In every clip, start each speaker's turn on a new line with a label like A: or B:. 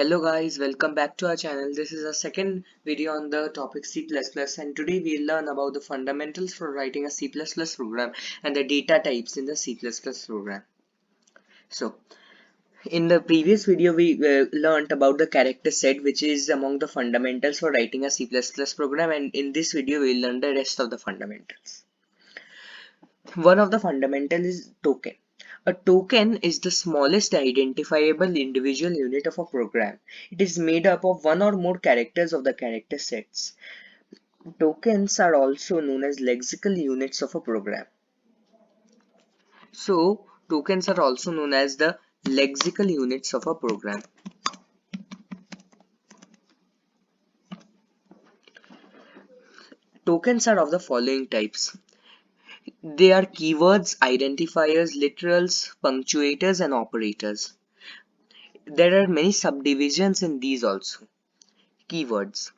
A: Hello guys, welcome back to our channel. This is our second video on the topic C++ and today we'll learn about the fundamentals for writing a C++ program and the data types in the C++ program. So, in the previous video we learned about the character set, which is among the fundamentals for writing a C++ program, and in this video we'll learn the rest of the fundamentals. One of the fundamentals is token. A token is the smallest identifiable individual unit of a program. It is made up of one or more characters of the character sets. Tokens are also known as lexical units of a program. So, tokens are also known as the lexical units of a program. Tokens are of the following types. They are keywords, identifiers, literals, punctuators, and operators. There are many subdivisions in these also. Keywords.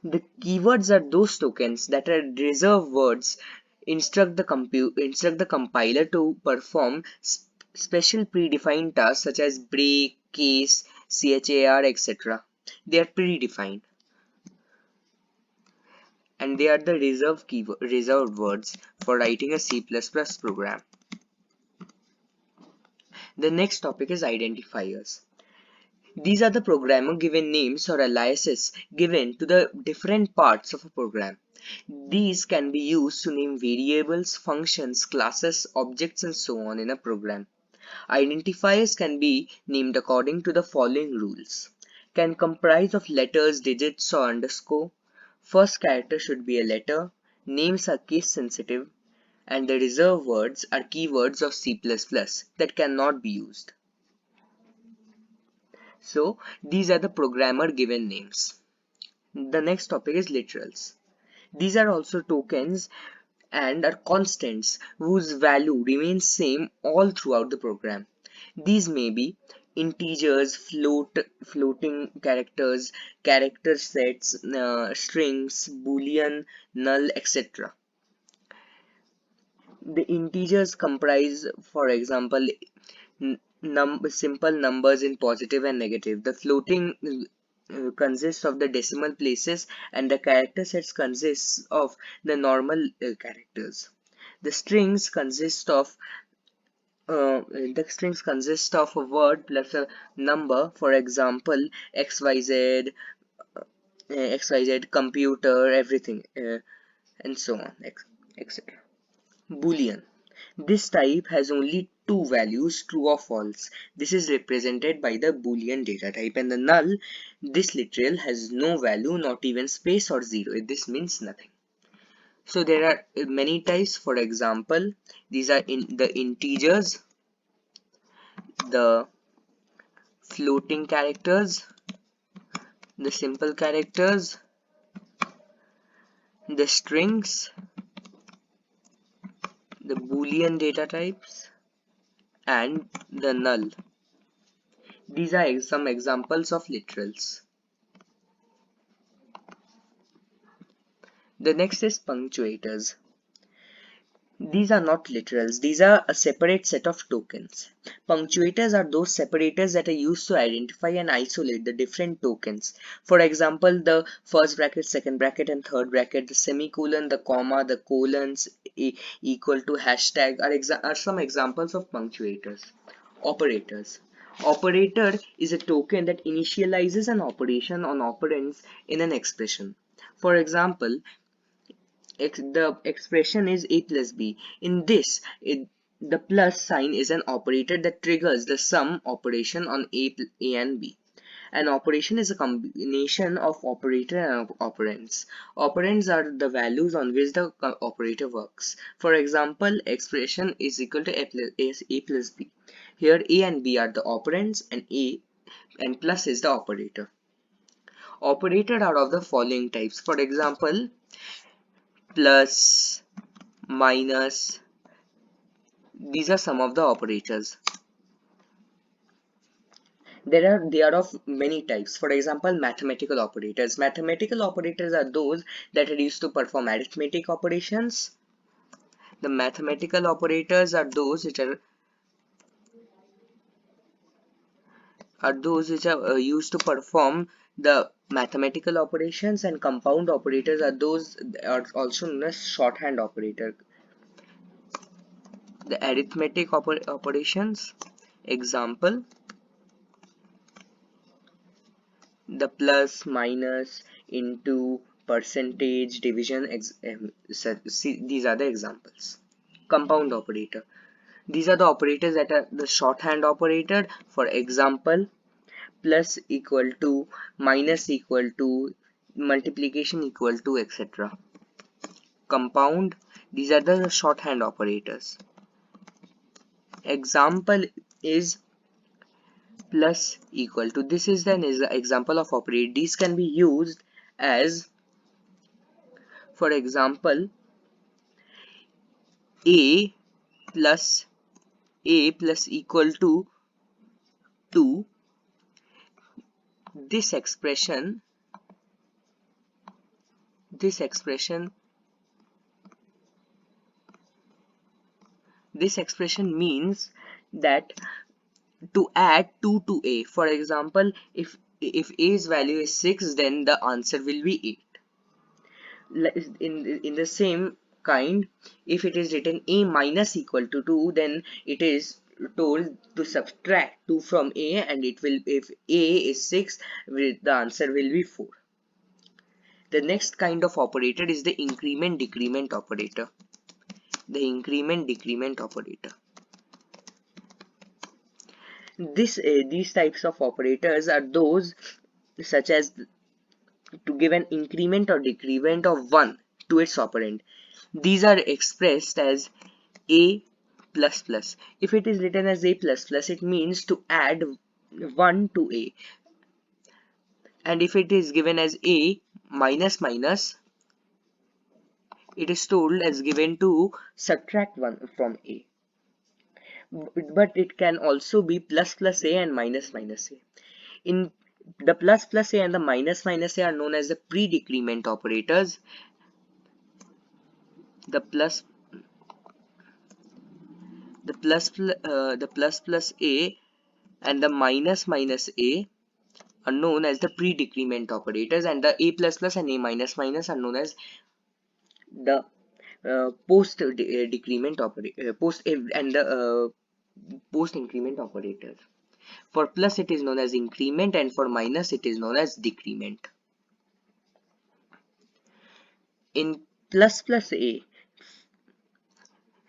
A: The keywords are those tokens that are reserved words instruct the compiler to perform special predefined tasks such as break, case, char, etc. They are predefined and they are the reserved words for writing a C++ program. The next topic is identifiers. These are the programmer given names or aliases given to the different parts of a program. These can be used to name variables, functions, classes, objects, and so on in a program. Identifiers can be named according to the following rules. Can comprise of letters, digits, or underscore. First character should be a letter. Names are case sensitive. And the reserved words are keywords of C++ that cannot be used. So these are the programmer given names. The next topic is literals. These are also tokens and are constants whose value remains same all throughout the program. These may be integers, floating characters, character sets, strings, boolean, null, etc. The integers comprise, for example, simple numbers in positive and negative. The floating consists of the decimal places, and the character sets consists of the normal characters. The strings consist of a word plus a number, for example xyz, computer, everything, and so on, etc. Boolean. This type has only two values, true or false. This is represented by the Boolean data type, and the null, this literal has no value, not even space or zero. This means nothing. So there are many types. For example, these are in the integers, the floating characters, the simple characters, the strings, the Boolean data types, and the null. These are some examples of literals. The next is punctuators. These are not literals, these are a separate set of tokens. Punctuators are those separators that are used to identify and isolate the different tokens. For example, the first bracket, second bracket, and third bracket, the semicolon, the comma, the colons, equal to, hashtag are some examples of punctuators. Operators. Operator is a token that initializes an operation on operands in an expression. For example, the expression is a plus b. In this, the plus sign is an operator that triggers the sum operation on a and b. An operation is a combination of operator and operands. Operands are the values on which the operator works. For example, expression is equal to a plus b. Here a and b are the operands and a and plus is the operator. Operator are of the following types. For example, plus, minus. These are some of the operators. They are of many types. For example, mathematical operators. Mathematical operators are those that are used to perform arithmetic operations. The mathematical operators are those which are are those which are used to perform the mathematical operations, and compound operators are those are also known as shorthand operator. The arithmetic operations, example, the plus, minus, into, percentage, division, these are the examples. Compound operator, these are the operators that are the shorthand operator. For example, plus equal to, minus equal to, multiplication equal to, etc. Compound, these are the shorthand operators. Example is plus equal to. This is an example of operator. These can be used as, for example, a plus equal to 2. This expression means that to add 2 to a. For example, if a's value is 6, then the answer will be 8. In the same kind, if it is written a minus equal to 2, then it is told to subtract 2 from a, and it will, if a is 6, the answer will be 4. The next kind of operator is the increment decrement operator. The increment decrement operator. These types of operators are those such as to give an increment or decrement of 1 to its operand. These are expressed as a plus plus. If it is written as a plus plus, it means to add 1 to a. And if it is given as a minus minus, it is told as given to subtract 1 from a. But it can also be plus plus a and minus minus a. In the plus plus a and the minus minus a are known as the pre-decrement operators. The plus plus a and the minus minus a are known as the pre-decrement operators, and the a plus plus and a minus minus are known as the post decrement operator, and the post increment operators. For plus it is known as increment, and for minus it is known as decrement. In plus plus a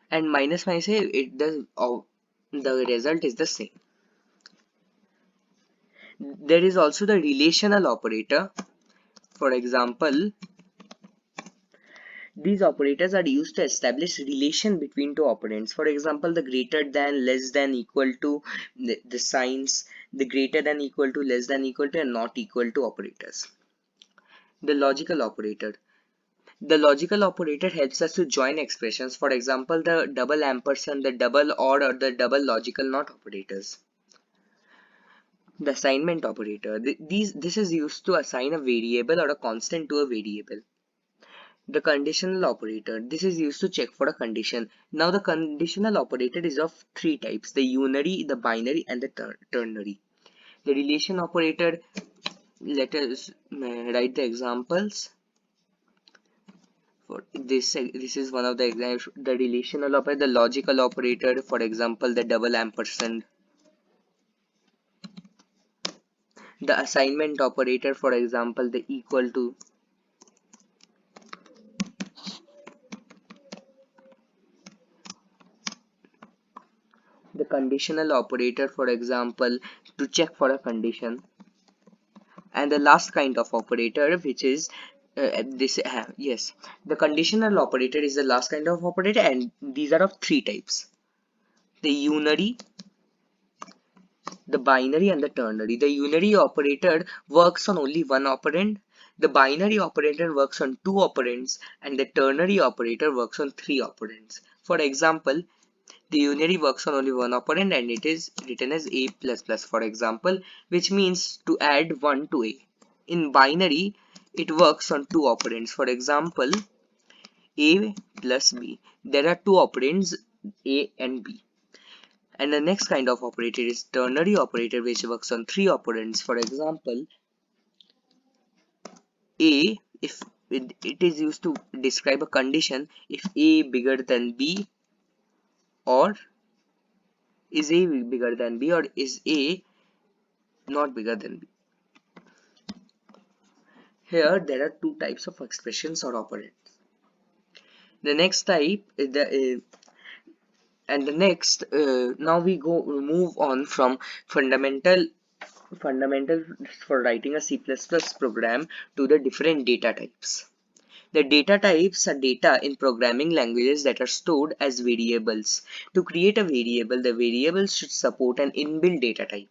A: and minus minus a, the result is the same. There is also the relational operator. For example, these operators are used to establish relation between two operands. For example, the greater than, less than, equal to, the signs, the greater than, equal to, less than, equal to, and not equal to operators. The logical operator. The logical operator helps us to join expressions. For example, the double ampersand, the double or the double logical not operators. The assignment operator. This is used to assign a variable or a constant to a variable. The conditional operator. This is used to check for a condition. Now the conditional operator is of 3 types: the unary, the binary, and the ternary. The relation operator, let us write the examples. For this is one of the examples. The relational operator, the logical operator, for example, the double ampersand. The assignment operator, for example, the equal to. The conditional operator, for example, to check for a condition. And the last kind of operator, which is yes, the conditional operator is the last kind of operator, and these are of 3 types: the unary, the binary, and the ternary. The unary operator works on only one operand, the binary operator works on 2 operands, and the ternary operator works on 3 operands. For example, the unary works on only one operand, and it is written as a plus plus, for example, which means to add 1 to a. In binary, it works on 2 operands. For example, a plus b. There are 2 operands, a and b. And the next kind of operator is ternary operator, which works on three operands. For example, A, if it is used to describe a condition if A bigger than B, or is A bigger than B, or is A not bigger than B. Here there are two types of expressions or operands. The next type is now we move on from fundamental for writing a C++ program to the different data types. The data types are data in programming languages that are stored as variables. To create a variable, the variable should support an inbuilt data type.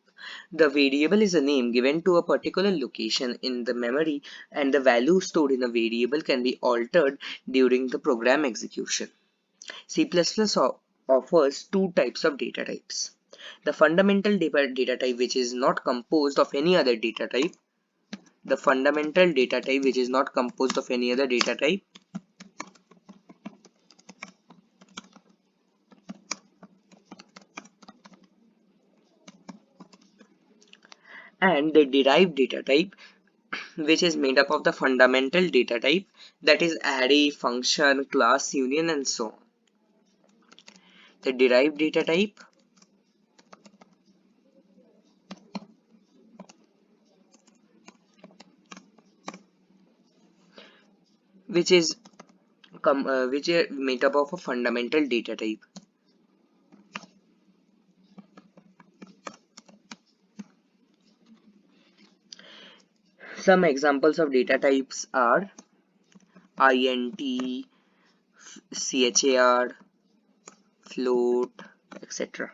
A: The variable is a name given to a particular location in the memory, and the value stored in a variable can be altered during the program execution. C++ offers two types of data types. The fundamental data type, which is not composed of any other data type. The fundamental data type, which is not composed of any other data type. And the derived data type, which is made up of the fundamental data type, that is array, function, class, union, and so on. The derived data type which is made up of a fundamental data type. Some examples of data types are int, char, float, etc.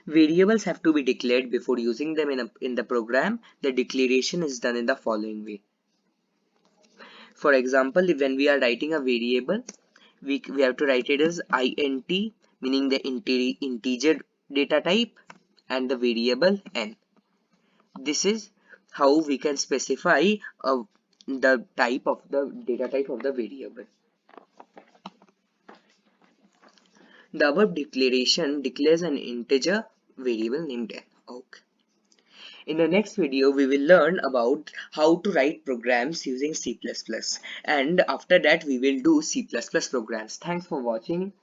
A: Variables have to be declared before using them in the program. The declaration is done in the following way. For example, when we are writing a variable, we have to write it as int, meaning the integer data type, and the variable n. This is how we can specify the data type of the variable. The above declaration declares an integer variable named n. Okay. In the next video, we will learn about how to write programs using C++, and after that we will do C++ programs. Thanks for watching.